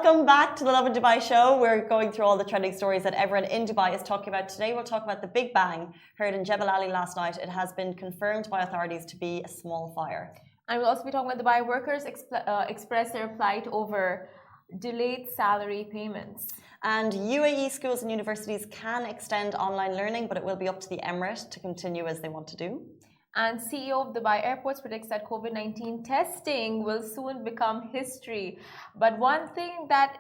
Welcome back to the Lovin Dubai show. We're going through all the trending stories that everyone in Dubai is talking about. Today we'll talk about the Big Bang heard in Jebel Ali last night. It has been confirmed by authorities to be a small fire. And we'll also be talking about Dubai workers express their plight over delayed salary payments. And UAE schools and universities can extend online learning, but it will be up to the Emirate to continue as they want to do. And CEO of Dubai Airports predicts that COVID-19 testing will soon become history. But one thing that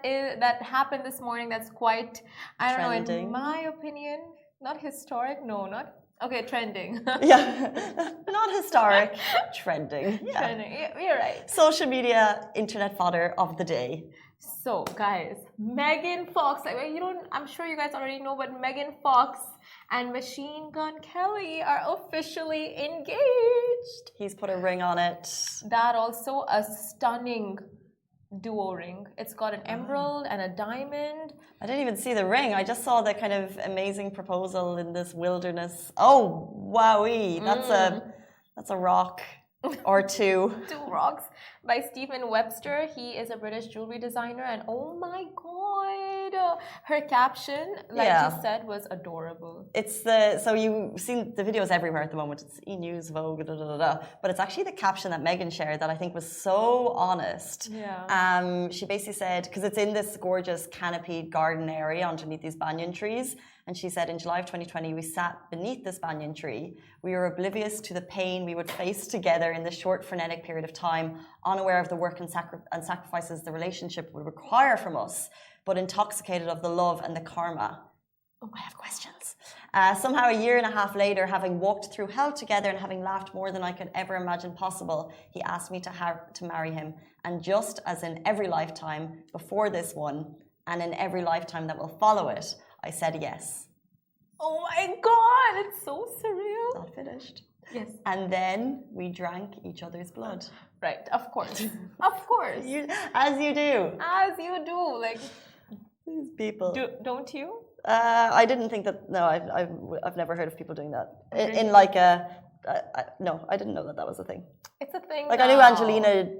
happened this morning that's quite, I don't know, in my opinion, not historic, no, not, okay, trending. Yeah, not historic, trending. Yeah. Trending, you're right. Social media, internet fodder of the day. So, guys, Megan Fox, I'm sure you guys already know, but Megan Fox and Machine Gun Kelly are officially engaged. He's put a ring on it. That also a stunning duo ring. It's got an emerald and a diamond. I didn't even see the ring. I just saw the kind of amazing proposal in this wilderness. Oh, wowee. That's a rock or two. Two rocks by Stephen Webster. He is a British jewelry designer, and oh my god, her caption, like you said, was adorable. So you've seen the videos everywhere at the moment. It's E-News, Vogue, but it's actually the caption that Megan shared that I think was so honest. Yeah. She basically said, because it's in this gorgeous canopied garden area underneath these banyan trees, and she said, in July of 2020, we sat beneath this banyan tree. We were oblivious to the pain we would face together in this short, frenetic period of time, unaware of the work and sacrifices the relationship would require from us, but intoxicated of the love and the karma. Oh, I have questions. Somehow a year and a half later, having walked through hell together and having laughed more than I could ever imagine possible, he asked me to marry him. And just as in every lifetime before this one, and in every lifetime that will follow it, I said yes. Oh my god, it's so surreal. Not finished. Yes. And then we drank each other's blood. Right, of course. Of course. As you do. As you do. Like, these people. Don't you? I didn't think that. No, I've never heard of people doing that. In like a. No, I didn't know that was a thing. It's a thing. Like, I knew Angelina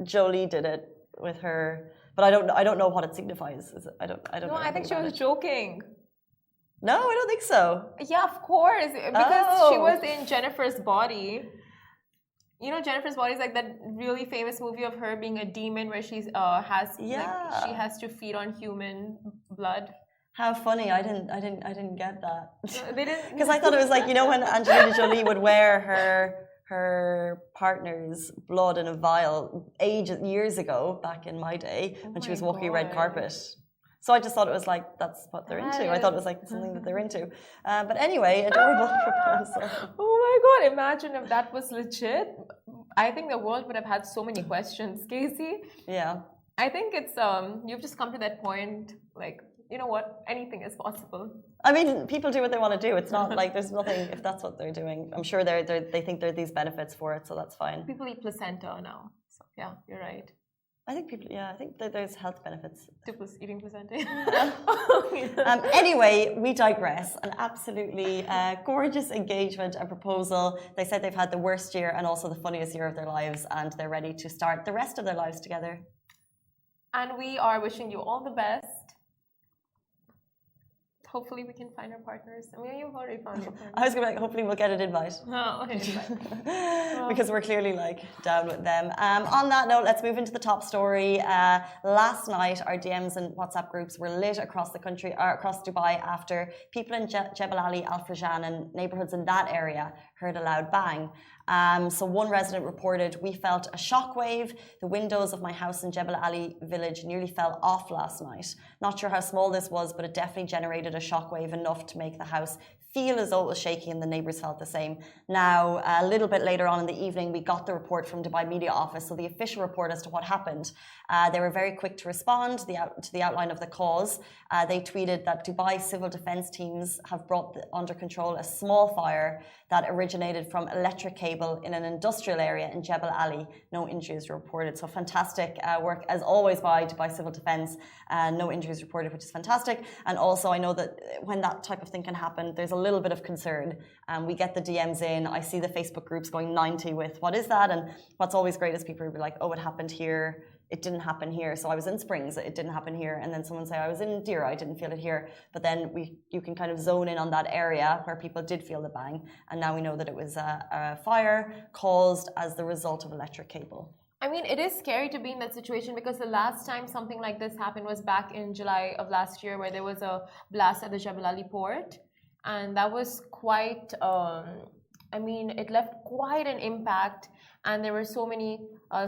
Jolie did it with her, but I don't know what it signifies. I don't know. No, I think she was joking. No, I don't think so. Yeah, of course, because she was in Jennifer's Body. You know, Jennifer's Body is like that really famous movie of her being a demon where she has to feed on human blood. How funny! I didn't get that. They didn't, because I thought it was like, you know, when Angelina Jolie would wear her partner's blood in a vial years ago, back in my day, when she was walking a red carpet. So I just thought it was like, that's what they're into. I thought it was like something that they're into. But anyway, adorable proposal. Oh my god, imagine if that was legit. I think the world would have had so many questions, Casey. Yeah. I think it's, you've just come to that point, like, you know what, anything is possible. I mean, people do what they want to do. It's not like there's nothing, if that's what they're doing. I'm sure they think there are these benefits for it, so that's fine. People eat placenta now. So yeah, you're right. I think I think that there's health benefits. Eating placenta. Anyway, we digress. An absolutely gorgeous engagement and proposal. They said they've had the worst year and also the funniest year of their lives, and they're ready to start the rest of their lives together. And we are wishing you all the best. Hopefully we can find our partners. I mean, you've already found your partners. I was going to be like, hopefully we'll get an invite. Oh, okay, invite. Because we're clearly like down with them. On that note, let's move into the top story. Last night, our DMs and WhatsApp groups were lit across the country, across Dubai, after people in Jebel Ali, Al Farjan and neighborhoods in that area heard a loud bang. So one resident reported, we felt a shockwave. The windows of my house in Jebel Ali village nearly fell off last night. Not sure how small this was, but it definitely generated a shockwave enough to make the house feel as though it was shaking, and the neighbours felt the same. Now, a little bit later on in the evening, we got the report from Dubai Media Office, so the official report as to what happened. They were very quick to respond to the outline of the cause. They tweeted that Dubai civil defence teams have brought under control a small fire that originated from electric cable in an industrial area in Jebel Ali. No injuries reported. So fantastic work, as always, by Dubai Civil Defence. No injuries reported, which is fantastic. And also, I know that when that type of thing can happen, there's a little bit of concern. We get the DMs in. I see the Facebook groups going 90 with, what is that? And what's always great is people will be like, oh, it happened here it didn't happen here. So I was in Springs, it didn't happen here. And then someone say I was in Deira, I didn't feel it here. But then you can kind of zone in on that area where people did feel the bang. And now we know that it was a fire caused as the result of electric cable. I mean, it is scary to be in that situation because the last time something like this happened was back in July of last year, where there was a blast at the Jebel Ali port. And that was quite, I mean, it left quite an impact. And there were so many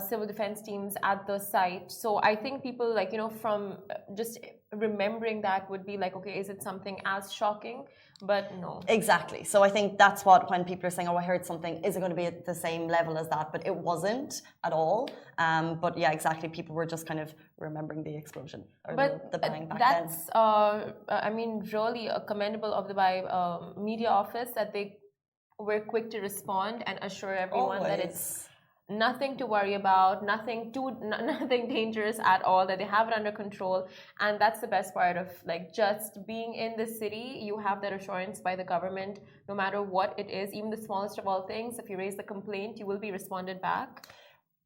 civil defense teams at the site. So I think people, like, you know, from just remembering that would be like, okay, is it something as shocking? But no. Exactly. So I think that's what, when people are saying, oh, I heard something, is it going to be at the same level as that? But it wasn't at all. But yeah, exactly. People were just kind of remembering the explosion or the bang back then. That's, I mean, really commendable of the media office that they were quick to respond and assure everyone that it's nothing to worry about, nothing dangerous at all, that they have it under control. And that's the best part of like just being in the city. You have that assurance by the government, no matter what it is, even the smallest of all things. If you raise the complaint, you will be responded back.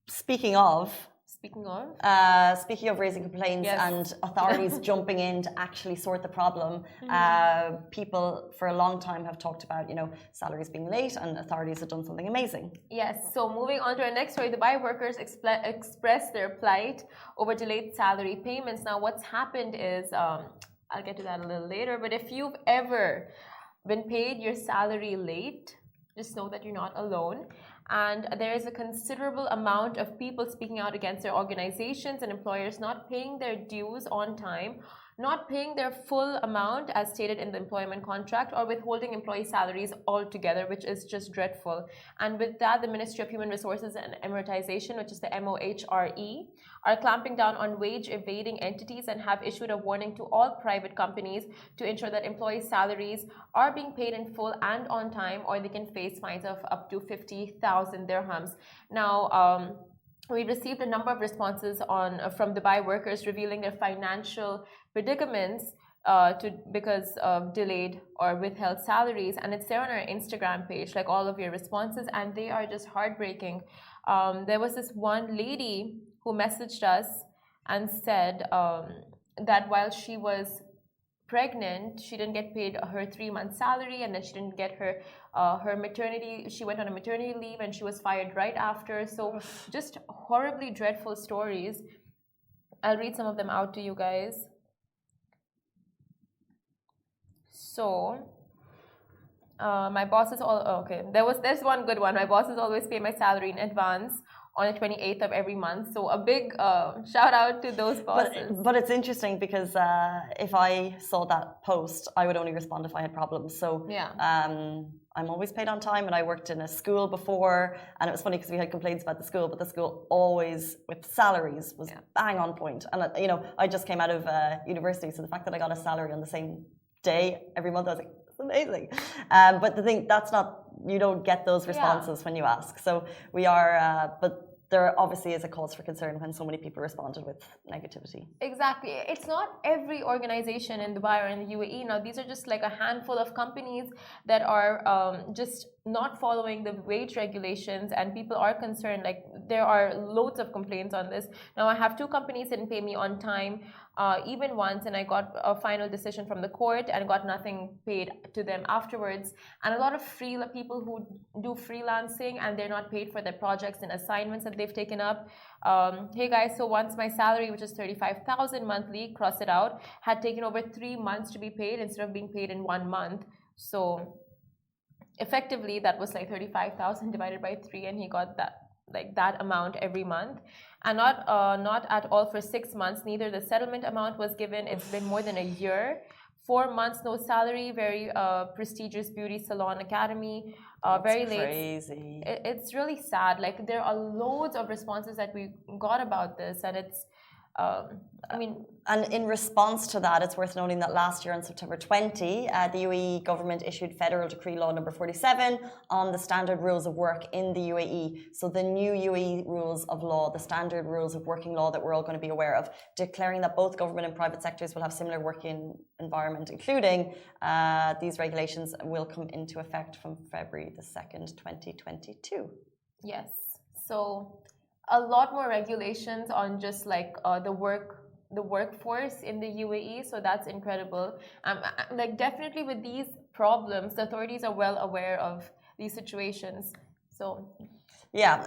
Speaking of raising complaints, yes, and authorities jumping in to actually sort the problem, people for a long time have talked about, you know, salaries being late, and authorities have done something amazing. Yes, so moving on to our next story, Dubai workers expressed their plight over delayed salary payments. Now what's happened is, I'll get to that a little later, but if you've ever been paid your salary late, just know that you're not alone. And there is a considerable amount of people speaking out against their organizations and employers not paying their dues on time, not paying their full amount as stated in the employment contract, or withholding employee salaries altogether, which is just dreadful. And with that, the Ministry of Human Resources and Amortization, which is the MOHRE, are clamping down on wage evading entities and have issued a warning to all private companies to ensure that employee salaries are being paid in full and on time, or they can face fines of up to 50,000 dirhams. Now, we received a number of responses from Dubai workers revealing their financial predicaments because of delayed or withheld salaries, and it's there on our Instagram page, like all of your responses, and they are just heartbreaking. There was this one lady who messaged us and said that while she was pregnant, she didn't get paid her 3-month salary, and then she didn't get her maternity. She went on a maternity leave and she was fired right after. So just horribly dreadful stories. I'll read some of them out to you guys. So my bosses there's one good one. My bosses always pay my salary in advance on the 28th of every month. So a big shout out to those bosses. But it's interesting because if I saw that post, I would only respond if I had problems. So yeah, I'm always paid on time, and I worked in a school before, and it was funny because we had complaints about the school, but the school always, with salaries, was bang on point. And you know, I just came out of university, so the fact that I got a salary on the same day every month, I was like, it's amazing. But the thing, that's not, you don't get those responses when you ask. So we are, but there obviously is a cause for concern when so many people responded with negativity. Exactly. It's not every organization in Dubai or in the UAE. Now, these are just like a handful of companies that are just not following the wage regulations, and people are concerned. Like, there are loads of complaints on this. Now, I have 2 companies that didn't pay me on time, even once, and I got a final decision from the court and got nothing paid to them afterwards. And a lot of people who do freelancing, and they're not paid for their projects and assignments that they've taken up. Hey guys, so once my salary, which is 35,000 monthly, cross it out, had taken over 3 months to be paid instead of being paid in 1 month. So effectively, that was like 35,000 divided by 3, and he got that amount every month. And not at all for 6 months. Neither the settlement amount was given. It's been more than a year. 4 months, no salary. Very prestigious beauty salon academy. Very late. Crazy. It's really sad. Like, there are loads of responses that we got about this, and it's. I mean, and in response to that, it's worth noting that last year on September 20, the UAE government issued Federal Decree Law number 47 on the standard rules of work in the UAE. So the new UAE rules of law, the standard rules of working law that we're all going to be aware of, declaring that both government and private sectors will have similar working environment, including these regulations will come into effect from February the 2nd, 2022. Yes. So a lot more regulations on just like the workforce in the UAE, so that's incredible. Like definitely with these problems, the authorities are well aware of these situations. So yeah,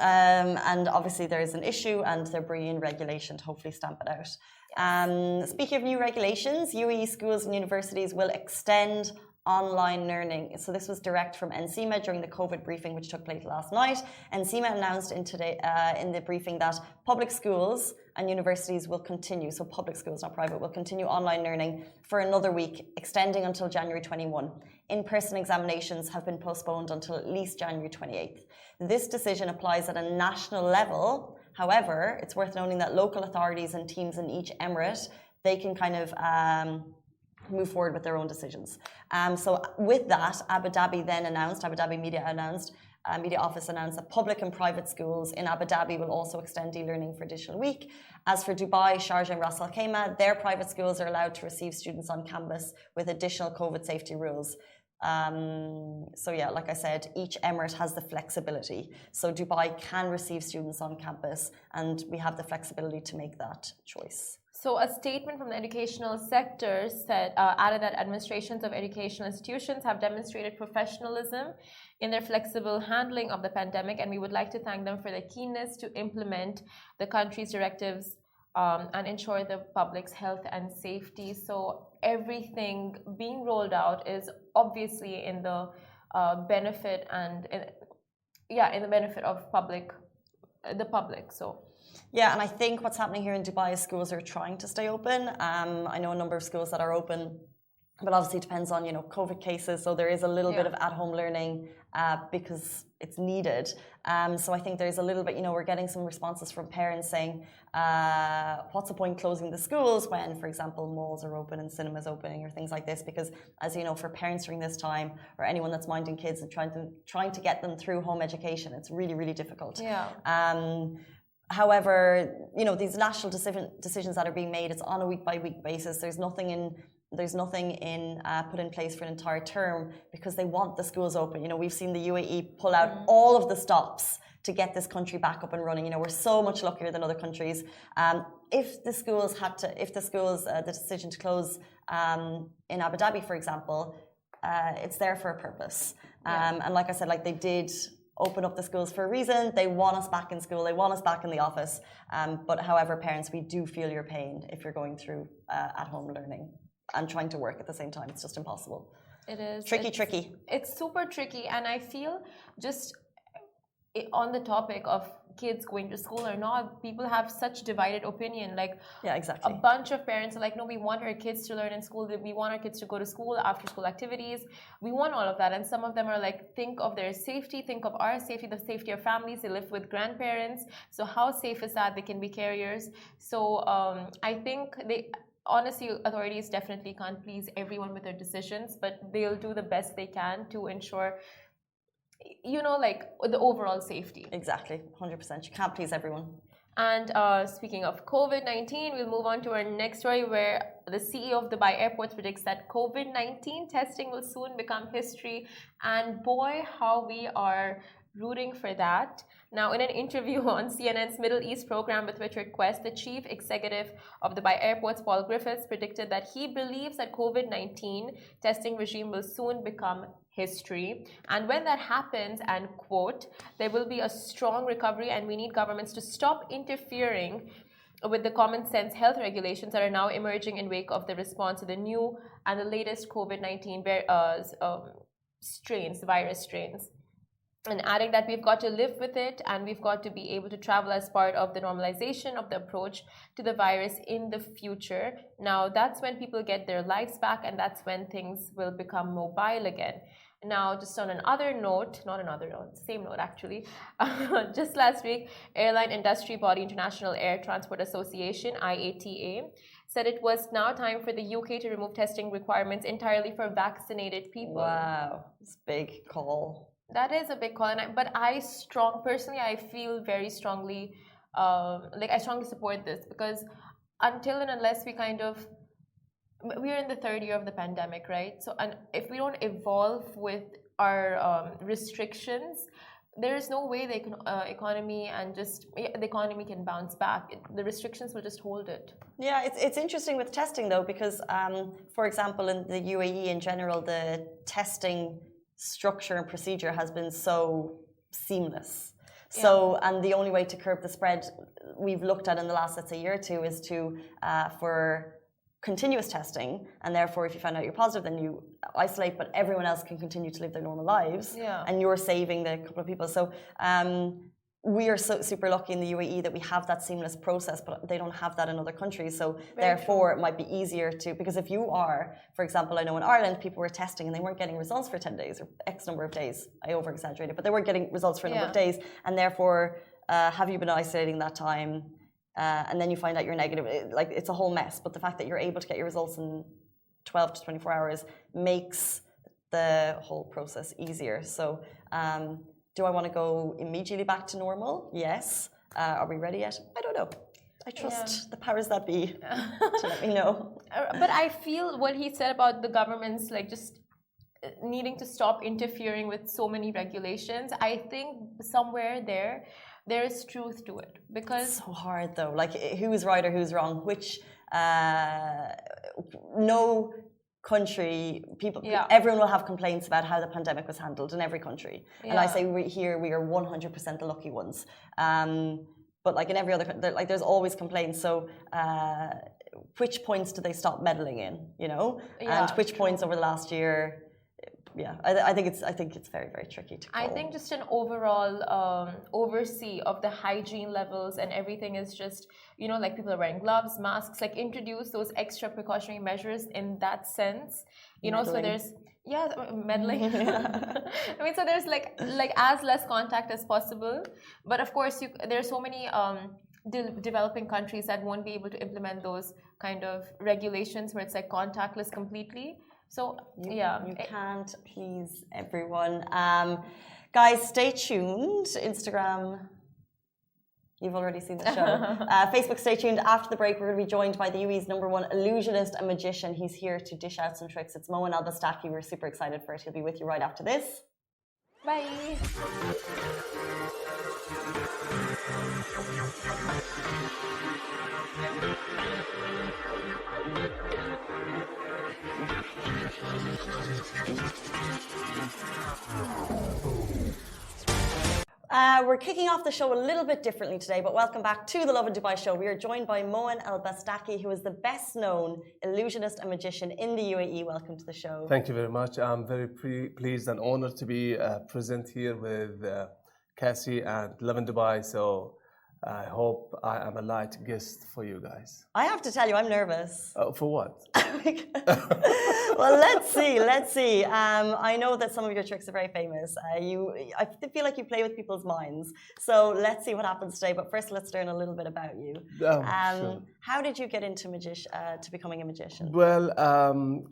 and obviously there is an issue, and they're bringing regulation to hopefully stamp it out. Speaking of new regulations, UAE schools and universities will extend online learning. So this was direct from NCMA during the COVID briefing, which took place last night. NCMA announced in the briefing that public schools and universities will continue, so public schools, not private, will continue online learning for another week, extending until January 21. In-person examinations have been postponed until at least January 28th. This decision applies at a national level. However, it's worth noting that local authorities and teams in each emirate, they can kind of move forward with their own decisions. So with that, Abu Dhabi Media Office announced that public and private schools in Abu Dhabi will also extend e-learning for additional week. As for Dubai, Sharjah and Ras Al Khaimah, their private schools are allowed to receive students on campus with additional COVID safety rules. So yeah, like I said, each emirate has the flexibility. So Dubai can receive students on campus, and we have the flexibility to make that choice. So a statement from the educational sector said, added that administrations of educational institutions have demonstrated professionalism in their flexible handling of the pandemic, and we would like to thank them for their keenness to implement the country's directives and ensure the public's health and safety. So everything being rolled out is obviously in the benefit in the benefit of the public. So. Yeah, and I think what's happening here in Dubai is schools are trying to stay open. I know a number of schools that are open, but obviously it depends on, COVID cases. So there is a little bit of at-home learning because it's needed. So I think there's a little bit, we're getting some responses from parents saying, what's the point closing the schools when, for example, malls are open and cinemas opening or things like this? Because as you know, for parents during this time, or anyone that's minding kids and trying to get them through home education, it's really, really difficult. Yeah. However, these national decisions that are being made, it's on a week-by-week basis. There's nothing put in place for an entire term because they want the schools open. We've seen the UAE pull out all of the stops to get this country back up and running. We're so much luckier than other countries. If the decision to close in Abu Dhabi, for example, it's there for a purpose. And like I said, they did open up the schools for a reason. They want us back in school. They want us back in the office. But however, parents, we do feel your pain if you're going through at-home learning and trying to work at the same time. It's just impossible. It is. Tricky. It's super tricky. And I feel just on the topic of kids going to school or not, people have such divided opinion. Yeah, exactly. A bunch of parents are like, no, we want our kids to learn in school. We want our kids to go to school, after school activities. We want all of that. And some of them are like, think of their safety, think of our safety, the safety of families. They live with grandparents. So how safe is that? They can be carriers. So I think honestly, authorities definitely can't please everyone with their decisions, but they'll do the best they can to ensure the overall safety. Exactly, 100%. You can't please everyone. And speaking of COVID-19, we'll move on to our next story where the CEO of Dubai Airports predicts that COVID-19 testing will soon become history. And boy, how we are rooting for that. Now, in an interview on CNN's Middle East program with Richard Quest, the chief executive of Dubai Airports, Paul Griffiths, predicted that he believes that COVID-19 testing regime will soon become history. And when that happens, and quote, there will be a strong recovery and we need governments to stop interfering with the common sense health regulations that are now emerging in wake of the response to the new and the latest COVID-19 virus strains. And adding that we've got to live with it and we've got to be able to travel as part of the normalization of the approach to the virus in the future. Now, that's when people get their lives back and that's when things will become mobile again. Now, just on same note actually, just last week, airline industry body International Air Transport Association, IATA, said it was now time for the UK to remove testing requirements entirely for vaccinated people. Wow, it's a big call. That is a big call, but I feel very strongly, I strongly support this because until and unless we're in the third year of the pandemic, right? So, and if we don't evolve with our restrictions, there is no way the economy can bounce back. The restrictions will just hold it. Yeah, it's interesting with testing though, because for example, in the UAE in general, the testing structure and procedure has been so seamless. So, and the only way to curb the spread we've looked at in the last, let's say, year or two is for continuous testing, and therefore if you find out you're positive, then you isolate, but everyone else can continue to live their normal lives, and you're saving the couple of people. So we are so super lucky in the UAE that we have that seamless process, but they don't have that in other countries. So therefore it might be easier to, because if you are, for example, I know in Ireland people were testing and they weren't getting results for 10 days or X number of days. I over exaggerated, but they weren't getting results for a number of days, and therefore have you been isolating that time? And then you find out you're negative. It's a whole mess. But the fact that you're able to get your results in 12 to 24 hours makes the whole process easier. So do I want to go immediately back to normal? Yes. Are we ready yet? I don't know. I trust the powers that be to let me know. But I feel what he said about the governments just needing to stop interfering with so many regulations, I think somewhere there is truth to it, because it's so hard though. Who's right or who's wrong? Which no country, everyone will have complaints about how the pandemic was handled in every country. And I say we are 100% the lucky ones. But in every other country, there's always complaints. So which points do they stop meddling in? And which points over the last year? I think it's very, very tricky to call. I think just an overall oversee of the hygiene levels and everything is just, people are wearing gloves, masks, introduce those extra precautionary measures in that sense, Meddling. So there's, meddling. I mean, so there's as less contact as possible. But of course, there are so many developing countries that won't be able to implement those kind of regulations where it's contactless completely. So, You can't please everyone. Guys, stay tuned. Instagram, you've already seen the show. Facebook, stay tuned. After the break, we're going to be joined by the UAE's #1 illusionist and magician. He's here to dish out some tricks. It's Moein Bastaki. We're super excited for it. He'll be with you right after this. Bye. We're kicking off the show a little bit differently today, but welcome back to the Lovin Dubai show. We are joined by Moein Bastaki, who is the best known illusionist and magician in the UAE. Welcome to the show. Thank you very much. I'm very pleased and honored to be present here with Cassie and Lovin Dubai. So I hope I am a light guest for you guys. I have to tell you, I'm nervous. For what? Well, let's see. I know that some of your tricks are very famous. I feel like you play with people's minds. So let's see what happens today. But first, let's learn a little bit about you. Sure. How did you get into to becoming a magician? Well,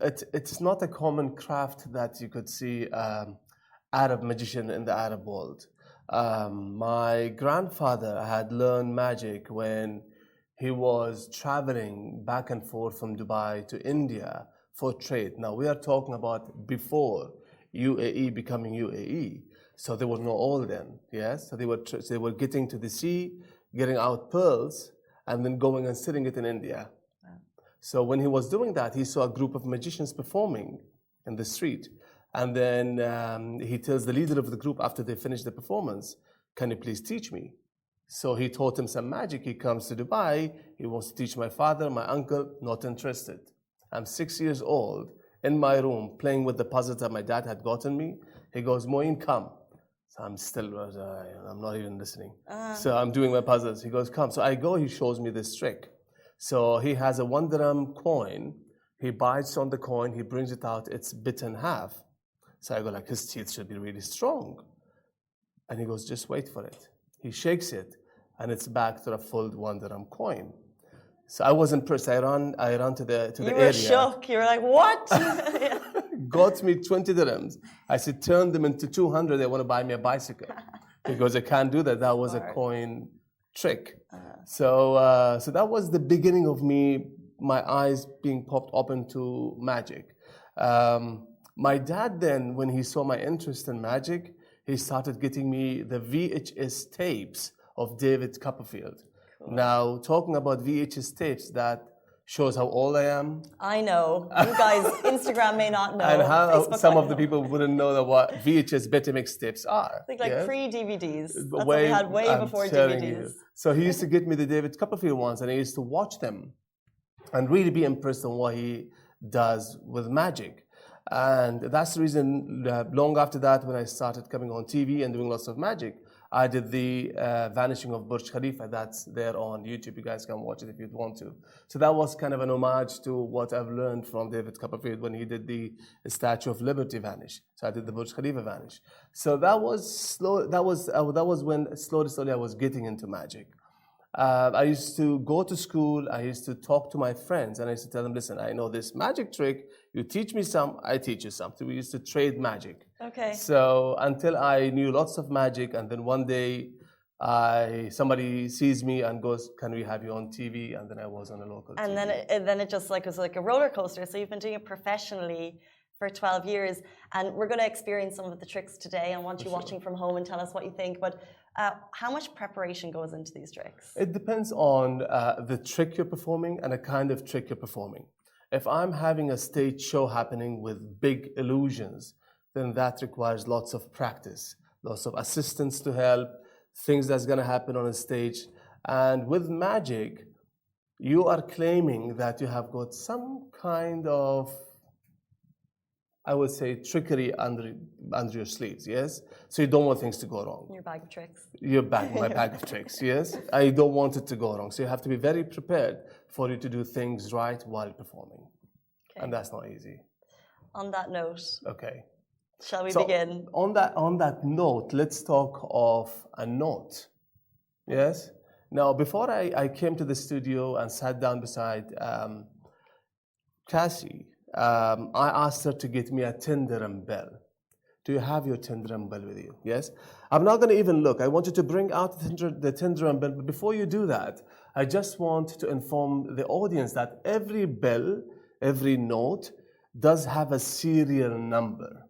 it's not a common craft that you could see Arab magician in the Arab world. My grandfather had learned magic when he was traveling back and forth from Dubai to India for trade. Now we are talking about before UAE becoming UAE, so they were no oil then. Yes, so they were getting to the sea, getting out pearls, and then going and selling it in India. Wow. So when he was doing that, he saw a group of magicians performing in the street. And then he tells the leader of the group after they finish the performance, "Can you please teach me?" So he taught him some magic. He comes to Dubai. He wants to teach my father, my uncle, not interested. I'm 6 years old in my room playing with the puzzles that my dad had gotten me. He goes, "Moein, come." So I'm still, I'm not even listening. So I'm doing my puzzles. He goes, "Come." So I go, he shows me this trick. So he has a 1 dirham coin. He bites on the coin. He brings it out. It's bit in half. So I go his teeth should be really strong. And he goes, "Just wait for it." He shakes it, and it's back to a full 1 dirham coin. So I was impressed. I ran to the area. You were shocked. You were like, "What?" Got me 20 dirhams. I said, "Turn them into 200. They want to buy me a bicycle." He goes, "I can't do that. That was a coin trick." So that was the beginning of me, my eyes being popped open to magic. My dad then, when he saw my interest in magic, he started getting me the VHS tapes of David Copperfield. Cool. Now, talking about VHS tapes, that shows how old I am. I know. You guys, Instagram may not know. And how Facebook some of the people wouldn't know that what VHS Betamax tapes are. I think like pre-DVDs. That's what we had way before DVDs. So he used to get me the David Copperfield ones, and I used to watch them and really be impressed on what he does with magic. And that's the reason long after that, when I started coming on TV and doing lots of magic, I did the vanishing of Burj Khalifa. That's there on YouTube. You guys can watch it if you'd want to. So that was kind of an homage to what I've learned from David Copperfield when he did the Statue of Liberty vanish. So I did the Burj Khalifa vanish. So that was slow. That was when slowly I was getting into magic. I used to go to school, I used to talk to my friends, and I used to tell them, listen, I know this magic trick, you teach me some, I teach you something. We used to trade magic. Okay. So until I knew lots of magic, and then one day somebody sees me and goes, can we have you on TV? And then I was on a local TV. And then it just was like a roller coaster. So you've been doing it professionally for 12 years, and we're going to experience some of the tricks today. I want you watching from home and tell us what you think. But how much preparation goes into these tricks? It depends on the trick you're performing and the kind of trick you're performing. If I'm having a stage show happening with big illusions, then that requires lots of practice, lots of assistance to help, things that's going to happen on a stage. And with magic, you are claiming that you have got some kind of, I would say, trickery under your sleeves, yes? So you don't want things to go wrong. Your bag of tricks. My bag of tricks, yes? I don't want it to go wrong. So you have to be very prepared for you to do things right while performing. Okay. And that's not easy. On that note. Okay. Shall we begin? On that note, let's talk of a note, yes? Now, before I came to the studio and sat down beside Cassie, I asked her to get me a 10 dirham bell. Do you have your 10 dirham bell with you? Yes? I'm not going to even look. I want you to bring out the 10 dirham bell. But before you do that, I just want to inform the audience that every bell, every note, does have a serial number.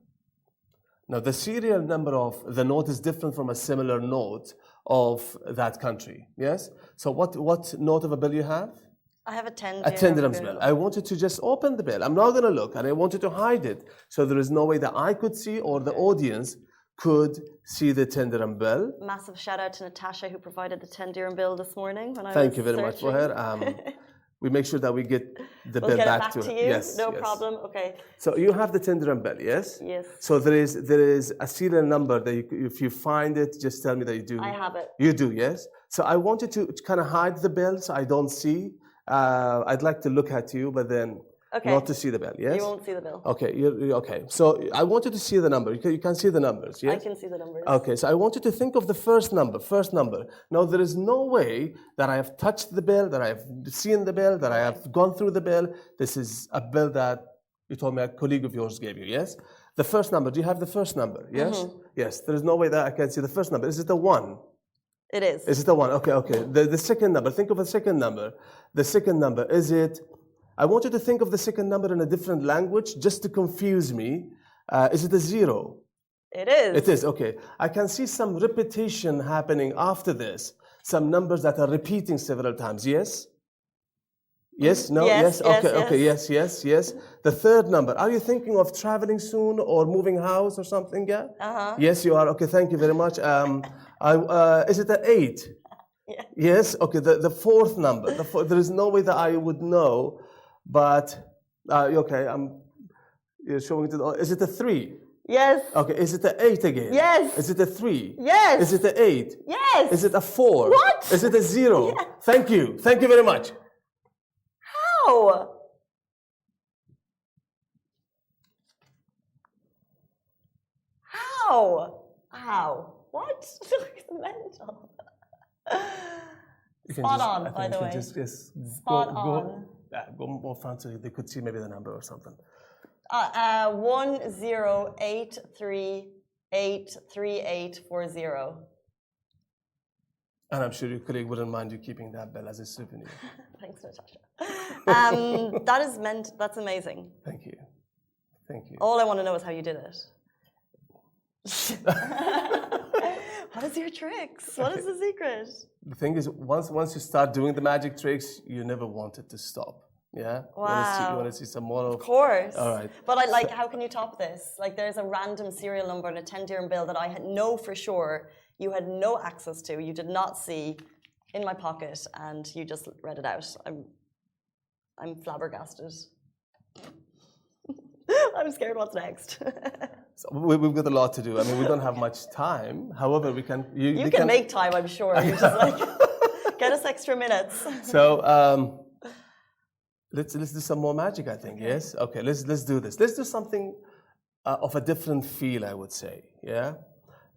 Now, the serial number of the note is different from a similar note of that country. Yes? So what note of a bell you have? I have a 10 dirham bell. I want you to just open the bell. I'm not going to look, and I want you to hide it. So there is no way that I could see or the audience could see the 10 dirham bell. Massive shout out to Natasha, who provided the 10 dirham bill this morning. Thank you very much for her. We make sure that we get the bell back to you. Yes, no problem. Okay. So you have the 10 dirham bell, yes? Yes. So there is a serial number that if you find it, just tell me that you do. I have it. You do, yes? So I want you to kind of hide the bell so I don't see. I'd like to look at you, but then not to see the bell, yes? You won't see the bill. Okay, okay. So I want you to see the number. You can see the numbers, yes? I can see the numbers. Okay, so I want you to think of the first number. Now, there is no way that I have touched the bell, that I have seen the bell, that I have gone through the bell. This is a bell that you told me a colleague of yours gave you, yes? The first number, do you have the first number, yes? Mm-hmm. Yes, there is no way that I can see the first number. Is it a 1? It is. Is it a 1? Okay. The second number, think of a second number. The second number, is it... I want you to think of the second number in a different language just to confuse me. Is it a 0? It is. It is, okay. I can see some repetition happening after this. Some numbers that are repeating several times, yes? Yes, no, yes, okay, yes. The third number, are you thinking of traveling soon or moving house or something, yeah? Uh-huh. Yes, you are, okay, thank you very much. Is it an 8? Yeah. Yes, okay, the fourth number. There is no way that I would know, but, okay, you're showing it, is it a 3? Yes. Okay, is it an 8 again? Yes. Is it a 3? Yes. Is it an 8? Yes. Is it a 4? What? Is it a 0? Yes. Thank you very much. How? How? What? It's mental. Spot on, by the way. Go more front so they could see maybe the number or something. 1083883840. And I'm sure your colleague wouldn't mind you keeping that bell as a souvenir. Thanks, Natasha. That's amazing. Thank you. All I want to know is how you did it. What is your tricks? What is the secret? The thing is, once you start doing the magic tricks, you never want it to stop. Yeah. Wow. You want to see some more of? Of course. All right. But how can you top this? Like, there's a random serial number and a 10-dirham bill that I know for sure you had no access to. You did not see in my pocket, and you just read it out. I'm flabbergasted. I'm scared what's next. So we've got a lot to do. I mean, we don't have much time. However, we can. You can make time, I'm sure. You just get us extra minutes. So let's do some more magic. I think yes. Okay, let's do this. Let's do something of a different feel. I would say. Yeah.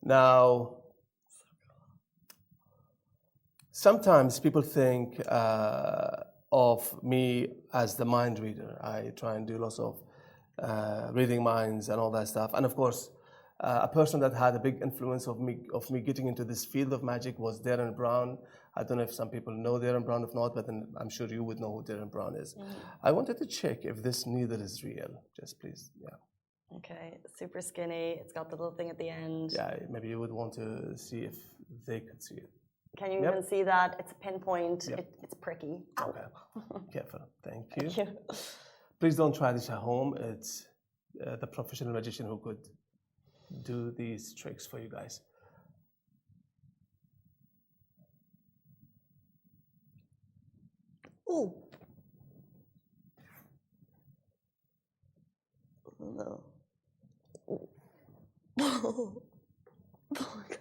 Now, sometimes people think of me as the mind reader. I try and do lots of reading minds and all that stuff. And of course, a person that had a big influence of me getting into this field of magic was Darren Brown. I don't know if some people know Darren Brown, if not, but then I'm sure you would know who Darren Brown is. I wanted to check if this needle is real. Just please, yeah. Okay, super skinny. It's got the little thing at the end. Yeah, maybe you would want to see if they could see it. Can you even see that? It's a pinpoint. Yep. It's pricky. Okay, careful. Thank you. Thank you. Please don't try this at home. It's the professional magician who could do these tricks for you guys. Oh. No. Oh. Oh, God.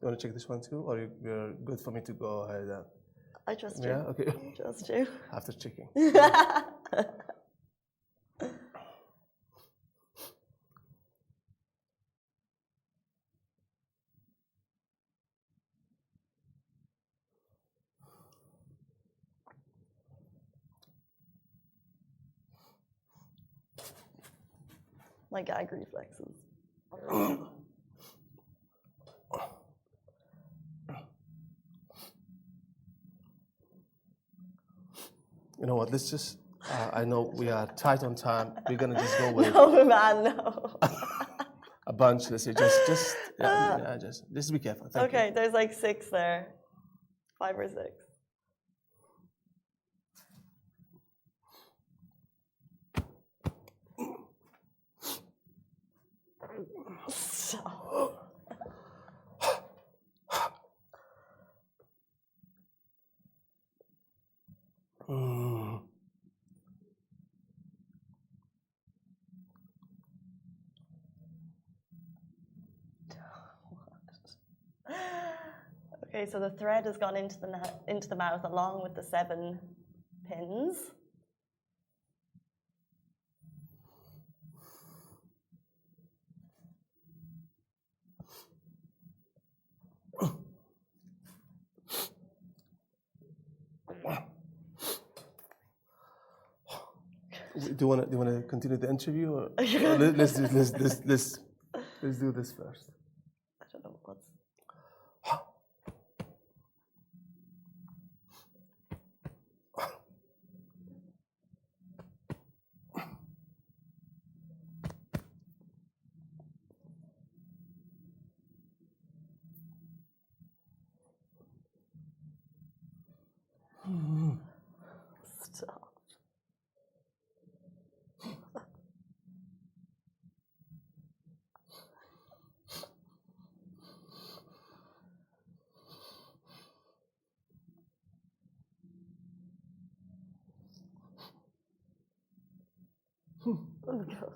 You want to check this one too, or you're good for me to go ahead? I trust you. Yeah, okay. I trust you. After checking. My gag reflexes. You know what? Let's just. I know we are tight on time. We're gonna just go with No, man, no. a bunch. Let's say just be careful. Thank Okay, you. there's like 6 there, 5 or 6. Stop. Okay, so the thread has gone into the mouth along with the 7 pins. Do you want to continue the interview, or let's do this first. I don't know what's. Stop. Oh my God.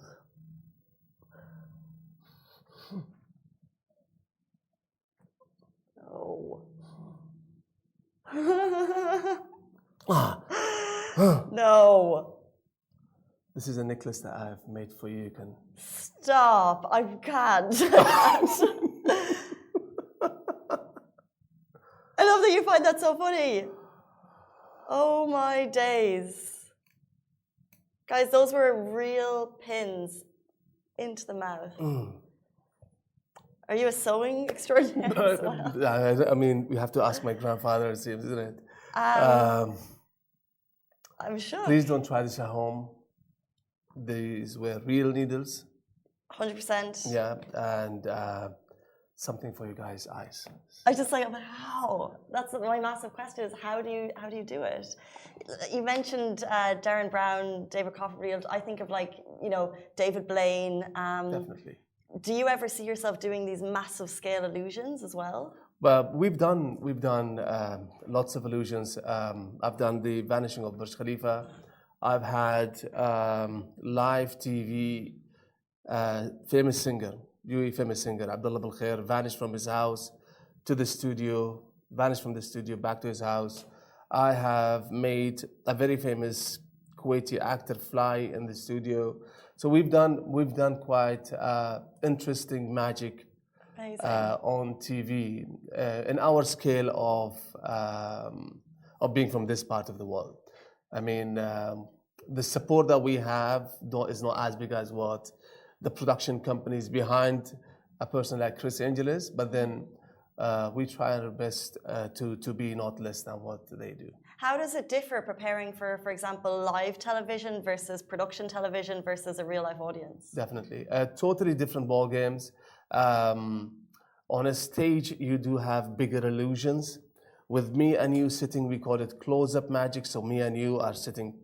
No. No. This is a necklace that I've made for you. You can Stop. I can't. I love that you find that so funny. Oh my days. Guys, those were real pins into the mouth. Are you a sewing extraordinaire as well? I mean, we have to ask my grandfather, it seems, isn't it? I'm sure. Please don't try this at home. These were real needles. 100%. Yeah, and something for you guys' eyes. I just like, how? That's my massive question: is how do you do it? You mentioned Darren Brown, David Copperfield. I think of David Blaine. Definitely. Do you ever see yourself doing these massive scale illusions as well? Well, we've done lots of illusions. I've done the vanishing of Burj Khalifa. I've had live TV famous singer, UAE famous singer Abdullah Bil Khair, vanished from his house to the studio, vanished from the studio back to his house. I have made a very famous Kuwaiti actor fly in the studio. So we've done quite interesting magic on TV in our scale of being from this part of the world. I mean, the support that we have is not as big as what the production companies behind a person like Chris Angel is, but then we try our best to be not less than what they do. How does it differ preparing for example, live television versus production television versus a real life audience? Definitely. Totally different ball games. On a stage, you do have bigger illusions. With me and you sitting, we call it close-up magic. So me and you are sitting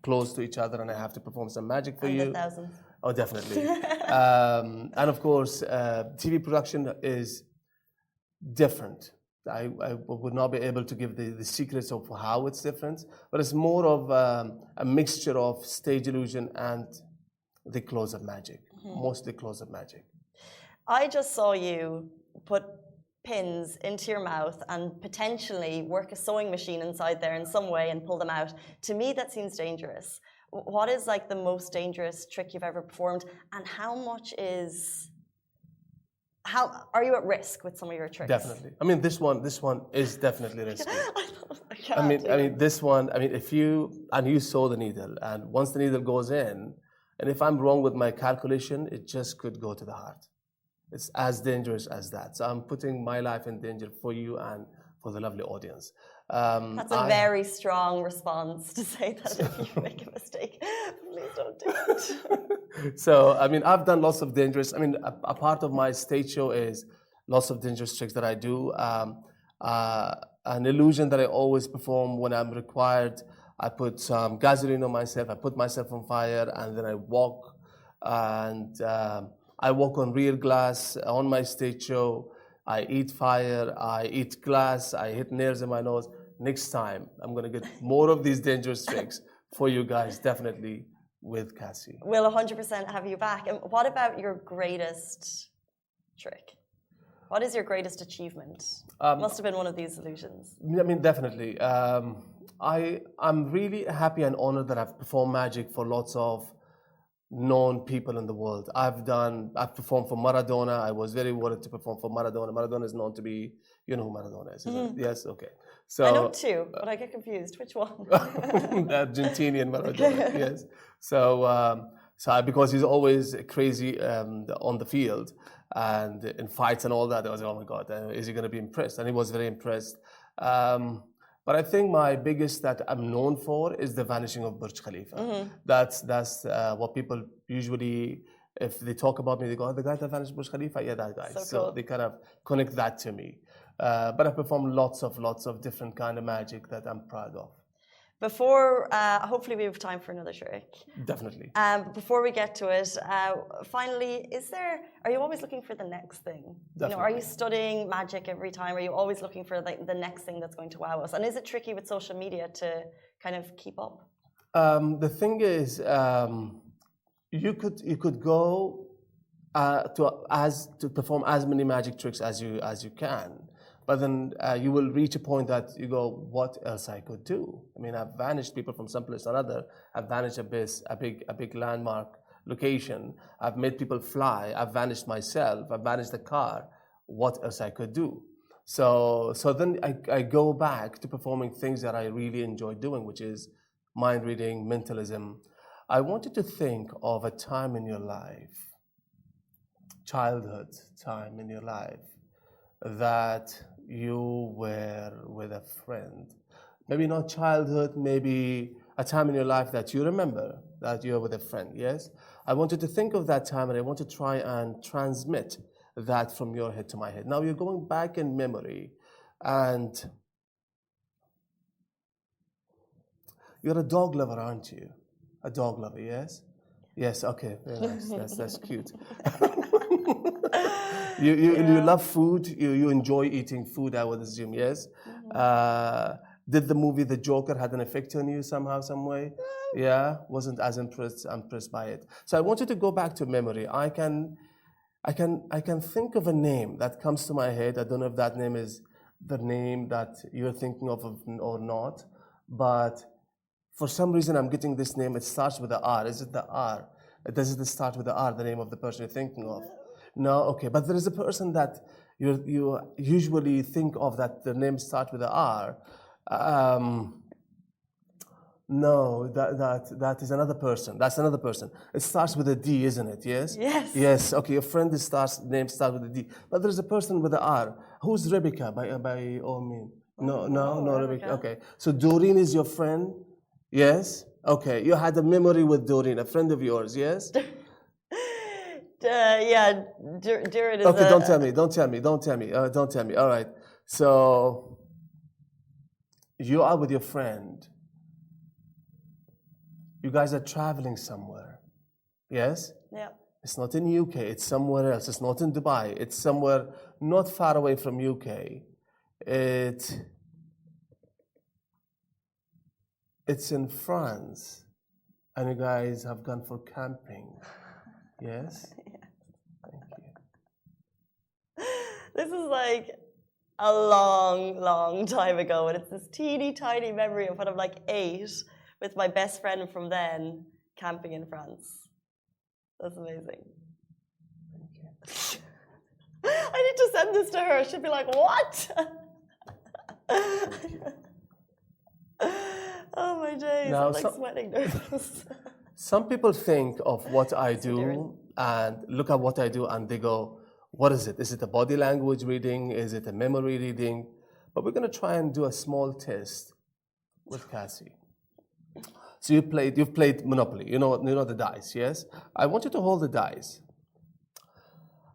close to each other and I have to perform some magic for you. And the thousands. Oh, definitely. And of course, TV production is different. I would not be able to give the secrets of how it's different, but it's more of a mixture of stage illusion and the close-up magic, mostly close-up magic. I just saw you put pins into your mouth and potentially work a sewing machine inside there in some way and pull them out. To me, that seems dangerous. What is like the most dangerous trick you've ever performed, and how are you at risk with some of your tricks? Definitely. I mean, this one is definitely risky. I mean, this one. I mean, if you sew the needle, and once the needle goes in, and if I'm wrong with my calculation, it just could go to the heart. It's as dangerous as that. So I'm putting my life in danger for you and for the lovely audience. That's a very strong response to say that if you make a mistake, please don't do it. So, I mean, I've done lots of dangerous, I mean, a part of my stage show is lots of dangerous tricks that I do. An illusion that I always perform when I'm required, I put some gasoline on myself, I put myself on fire, and then I walk, and I walk on real glass on my stage show. I eat fire, I eat glass, I hit nails in my nose. Next time, I'm going to get more of these dangerous tricks for you guys, definitely with Cassie. We'll 100% have you back. And what about your greatest trick? What is your greatest achievement? Must have been one of these illusions. I mean, definitely. I'm really happy and honored that I've performed magic for lots of known people in the world. I've performed for Maradona. I was very worried to perform for Maradona. Maradona is known to be, you know who Maradona is, isn't it? Yes, okay. So I know two, but I get confused. Which one? Argentinian Maradona, yes. So, because he's always crazy on the field and in fights and all that, I was like, oh my God, is he going to be impressed? And he was very impressed. But I think my biggest that I'm known for is the vanishing of Burj Khalifa. That's what people usually, if they talk about me, they go, oh, the guy that vanished Burj Khalifa? Yeah, that guy. So cool. They kind of connect that to me. But I perform lots of different kind of magic that I'm proud of. Before, hopefully we have time for another trick. Definitely. Before we get to it, finally, are you always looking for the next thing? Definitely. You know, are you studying magic every time? Are you always looking for the next thing that's going to wow us? And is it tricky with social media to kind of keep up? The thing is, you could go to perform as many magic tricks as you can. But then you will reach a point that you go, what else I could do? I mean, I've vanished people from some place or another. I've vanished a big landmark location. I've made people fly. I've vanished myself. I've vanished the car. What else I could do? So then I go back to performing things that I really enjoy doing, which is mind reading, mentalism. I want you to think of a time in your life. childhood time in your life that you were with a friend. Maybe not childhood, maybe a time in your life that you remember that you're with a friend, yes? I want you to think of that time and I want to try and transmit that from your head to my head. Now you're going back in memory and you're a dog lover, aren't you? A dog lover, yes? Yes, okay, very nice. That's cute. You love food, you enjoy eating food, I would assume, yes? Did the movie The Joker had an effect on you somehow, some way? Yeah, wasn't as impressed by it. So I want you to go back to memory. I can think of a name that comes to my head. I don't know if that name is the name that you're thinking of or not, but for some reason I'm getting this name. It starts with the R. Is it the R? Does it start with the R, the name of the person you're thinking of? No, okay. But there is a person that you usually think of that the name starts with the R. No, that is another person. That's another person. It starts with a D, isn't it? Yes? Yes. Yes, okay. Your friend name starts with a D. But there's a person with a R. Who's Rebecca by all means? No, Rebecca. Okay. So Doreen is your friend? Yes? Okay. You had a memory with Doreen, a friend of yours, yes? Yeah, Durin is okay, don't tell me. All right. So you are with your friend. You guys are traveling somewhere. Yes? Yeah. It's not in UK, it's somewhere else. It's not in Dubai. It's somewhere not far away from UK. It's in France. And you guys have gone for camping. Yes? Thank you. This is like a long time ago, and it's this teeny tiny memory of when I'm like 8 with my best friend from then camping in France. That's amazing. Thank you. I need to send this to her. She'd be like, what? Oh my days, Now, I'm like sweating nervous. Some people think of what I do and look at what I do and they go, what is it? Is it a body language reading? Is it a memory reading? But we're going to try and do a small test with Cassie. So you've played Monopoly. You know the dice, yes? I want you to hold the dice.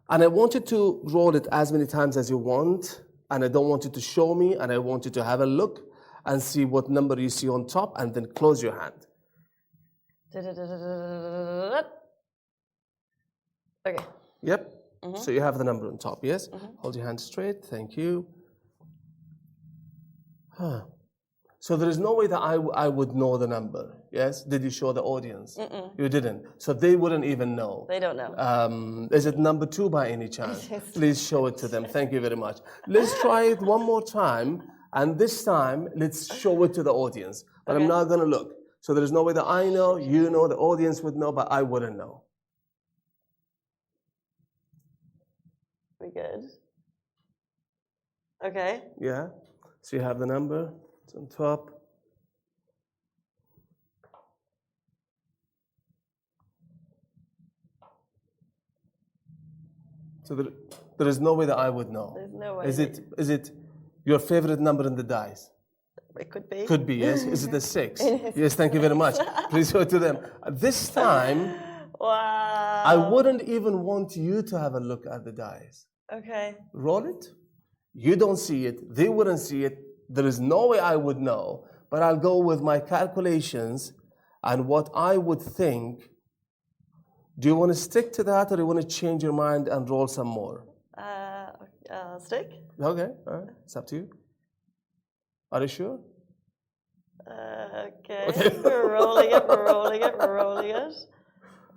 And I want you to roll it as many times as you want. And I don't want you to show me. And I want you to have a look and see what number you see on top and then close your hand. Okay. Yep. So you have the number on top, yes? Hold your hand straight. Thank you. So there is no way that I would know the number, yes? Did you show the audience? You didn't. So they wouldn't even know. They don't know. Is it number 2 by any chance? Please show it to them. Thank you very much. Let's try it one more time. And this time, let's show it to the audience. But I'm not going to look. So there's no way that I know, you know, the audience would know, but I wouldn't know. We good? Okay. Yeah. So you have the number. It's on top. So there is no way that I would know. There's no way. Is it your favorite number in the dice? It could be. Could be, yes. Is it a 6? Yes, thank you very much. Please show it to them. This time, wow. I wouldn't even want you to have a look at the dice. Okay. Roll it. You don't see it. They wouldn't see it. There is no way I would know. But I'll go with my calculations and what I would think. Do you want to stick to that or do you want to change your mind and roll some more? Stick. Okay, all right. It's up to you. Are you sure? Okay. We're rolling it.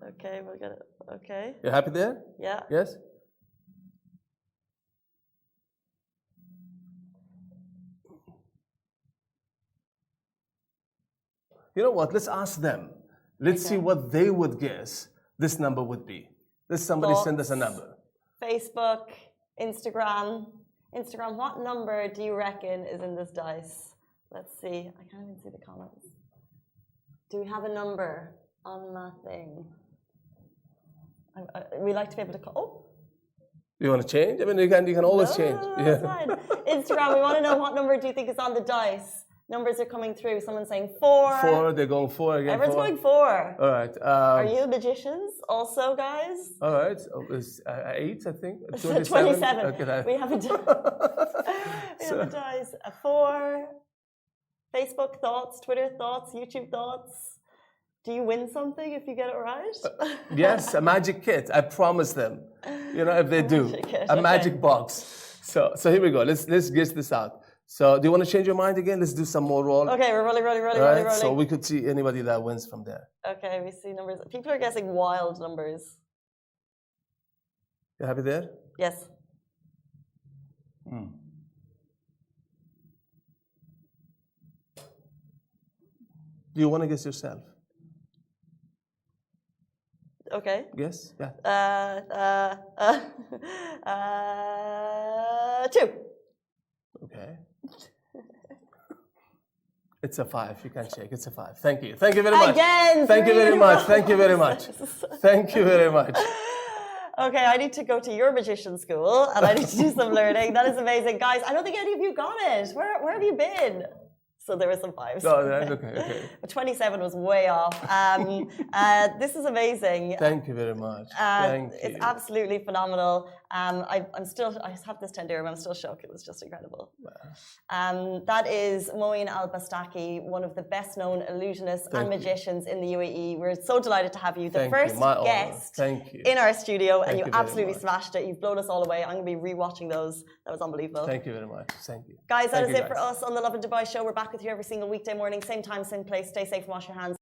Okay, we'll get it. Okay. You happy there? Yeah. Yes? You know what? Let's ask them. Let's see what they would guess this number would be. Let somebody send us a number. Facebook, Instagram. What number do you reckon is in this dice? Let's see. I can't even see the comments. Do we have a number on that thing? We like to be able to call. Oh, You want to change? I mean, you can always change. No, that's fine. Instagram, we want to know what number do you think is on the dice? Numbers are coming through. Someone's saying 4. 4, they're going 4 again. Everyone's going 4. All right. Are you magicians also, guys? All right. So it's 8, I think. 27. Okay, we have a dice. A 4. Facebook thoughts, Twitter thoughts, YouTube thoughts. Do you win something if you get it right? Yes, a magic kit. I promise them. You know, if they do, magic box. So here we go. Let's get this out. So do you want to change your mind again? Let's do some more roll. Okay, we're rolling. So we could see anybody that wins from there. Okay, we see numbers. People are guessing wild numbers. You happy there? Yes. Do you want to guess yourself? Okay. Yes? Yeah. 2. Okay. It's a 5. You can check. It's a 5. Thank you. Thank you very much. Again. Thank you very much. Thank you very much. Thank you very much. Okay, I need to go to your magician school and I need to do some learning. That is amazing. Guys, I don't think any of you got it. Where have you been? So there were some 5s. No, that's okay. But 27 was way off. This is amazing. Thank you very much. Thank you. It's absolutely phenomenal. I have this 10 dirham. I'm still shocked. It was just incredible. Wow. That is Moein Bastaki, one of the best known illusionists and magicians in the UAE. We're so delighted to have you. The first guest in our studio, and you absolutely smashed it. You've blown us all away. I'm going to be rewatching those. That was unbelievable. Thank you very much. Thank you. Guys, that is it for us on the Lovin Dubai show. We're back with you every single weekday morning, same time, same place. Stay safe and wash your hands.